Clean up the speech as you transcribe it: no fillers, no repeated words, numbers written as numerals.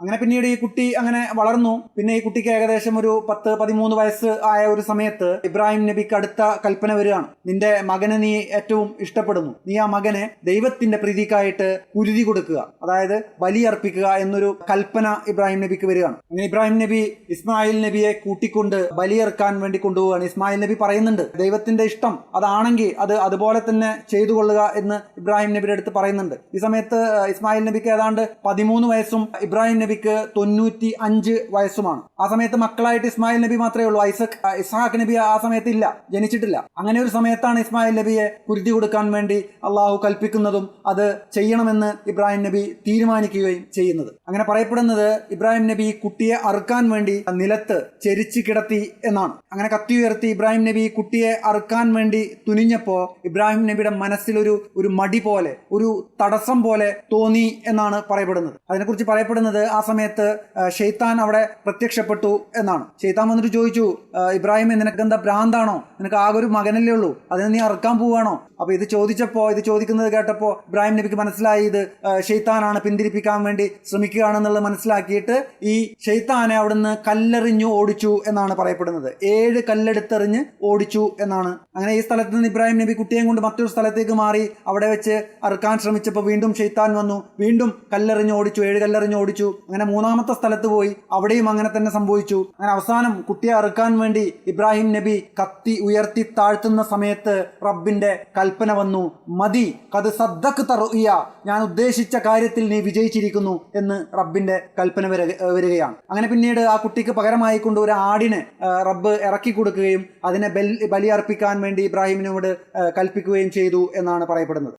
അങ്ങനെ പിന്നീട് ഈ കുട്ടി അങ്ങനെ വളർന്നു. പിന്നെ ഈ കുട്ടിക്ക് ഏകദേശം ഒരു 10-13 വയസ്സ് ആയ ഒരു സമയത്ത് ഇബ്രാഹിം നബിക്ക് അടുത്ത കൽപ്പന വരികയാണ്. നിന്റെ മകനെ നീ ഏറ്റവും ഇഷ്ടപ്പെടുന്നു, നീ ആ മകനെ ദൈവത്തിന്റെ പ്രീതിക്കായിട്ട് കുരുതി കൊടുക്കുക, അതായത് ബലിയർപ്പിക്കുക എന്നൊരു കൽപ്പന ഇബ്രാഹിം നബിക്ക് വരികയാണ്. അങ്ങനെ ഇബ്രാഹിം നബി ഇസ്മായിൽ നബിയെ കൂട്ടിക്കൊണ്ട് ബലിയർക്കാൻ വേണ്ടി കൊണ്ടുപോവുകയാണ്. ഇസ്മായിൽ നബി പറയുന്നുണ്ട്, ദൈവത്തിന്റെ ഇഷ്ടം അതാണെങ്കിൽ അത് അതുപോലെ തന്നെ ചെയ്തു കൊള്ളുക എന്ന് ഇബ്രാഹിം നബിയുടെ അടുത്ത് പറയുന്നുണ്ട്. ഈ സമയത്ത് ഇസ്മായിൽ നബിക്ക് ഏതാണ്ട് 13 വയസ്സും ഇബ്രാഹിം നബിക്ക് 95 വയസ്സുമാണ്. ആ സമയത്ത് മക്കളായിട്ട് ഇസ്മായിൽ നബി മാത്രമേ ഉള്ളൂ. ഇസ്ഹാഖ് നബി ആ സമയത്ത് ഇല്ല, ജനിച്ചിട്ടില്ല. അങ്ങനെ ഒരു സമയത്താണ് ഇസ്മായിൽ നബിയെ കുരുതി കൊടുക്കാൻ വേണ്ടി അള്ളാഹു കൽപ്പിക്കുന്നതും അത് ചെയ്യണമെന്ന് ഇബ്രാഹിം നബി തീരുമാനിക്കുകയും ചെയ്യുന്നത്. അങ്ങനെ പറയപ്പെടുന്നത് ഇബ്രാഹിം നബി കുട്ടിയെ അറുക്കാൻ വേണ്ടി നിലത്ത് ചെരിച്ചു കിടത്തി എന്നാണ്. അങ്ങനെ കത്തി ഉയർത്തി ഇബ്രാഹിം നബി കുട്ടിയെ അറുക്കാൻ വേണ്ടി തുനിഞ്ഞപ്പോ ഇബ്രാഹിം നബിയുടെ മനസ്സിലൊരു മടി പോലെ, ഒരു തടസ്സം പോലെ തോന്നി എന്നാണ് പറയപ്പെടുന്നത്. അതിനെക്കുറിച്ച് പറയപ്പെടുന്നത് ആ സമയത്ത് ഷെയ്ത്താൻ അവിടെ പ്രത്യക്ഷപ്പെട്ടു എന്നാണ്. ഷെയ്ത്താൻ വന്നിട്ട് ചോദിച്ചു, ഇബ്രാഹിം നിനക്ക് എന്താ ഭ്രാന്താണോ? നിനക്ക് ആകെ ഒരു മകനല്ലേ ഉള്ളൂ, അതിനെ നീ അറുക്കാൻ പോവാണോ? അപ്പൊ ഇത് ചോദിക്കുന്നത് കേട്ടപ്പോ ഇബ്രാഹിം നബിക്ക് മനസ്സിലായി ഇത് ഷെയ്ത്താനാണ്, പിന്തിരിപ്പിക്കാൻ വേണ്ടി ശ്രമിക്കുകയാണെന്നുള്ളത് മനസ്സിലാക്കിയിട്ട് ഈ ഷെയ്ത്താനെ അവിടുന്ന് കല്ലെറിഞ്ഞു ഓടിച്ചു എന്നാണ് പറയപ്പെടുന്നത്. 7 കല്ലെടുത്തെറിഞ്ഞ് ഓടിച്ചു എന്നാണ്. അങ്ങനെ ഈ സ്ഥലത്ത് നിന്ന് ഇബ്രാഹിം നബി കുട്ടിയെയും കൊണ്ട് മറ്റൊരു സ്ഥലത്തേക്ക് മാറി. അവിടെ വെച്ച് അറുക്കാൻ ശ്രമിച്ചപ്പോൾ വീണ്ടും ഷെയ്ത്താൻ വന്നു, വീണ്ടും 7 കല്ലെറിഞ്ഞ് ഓടിച്ചു. അങ്ങനെ 3-ാമത്തെ സ്ഥലത്ത് പോയി, അവിടെയും അങ്ങനെ തന്നെ സംഭവിച്ചു. അങ്ങനെ അവസാനം കുട്ടിയെ അറുക്കാൻ വേണ്ടി ഇബ്രാഹിം നബി കത്തി ഉയർത്തി താഴ്ത്തുന്ന സമയത്ത് റബ്ബിന്റെ കൽപ്പന വന്നു, മതി, കത് സദ്ദഖ്ത റുഅ്യ, ഞാൻ ഉദ്ദേശിച്ച കാര്യത്തിൽ നീ വിജയിച്ചിരിക്കുന്നു എന്ന് റബ്ബിന്റെ കൽപ്പന വരികയാണ്. അങ്ങനെ പിന്നീട് ആ കുട്ടിക്ക് പകരമായി കൊണ്ട് ഒരു ആടിനെ റബ്ബ് ഇറക്കി കൊടുക്കുകയും അതിനെ ബലിയർപ്പിക്കാൻ വേണ്ടി ഇബ്രാഹിമിനോട് കൽപ്പിക്കുകയും ചെയ്തു എന്നാണ് പറയപ്പെടുന്നത്.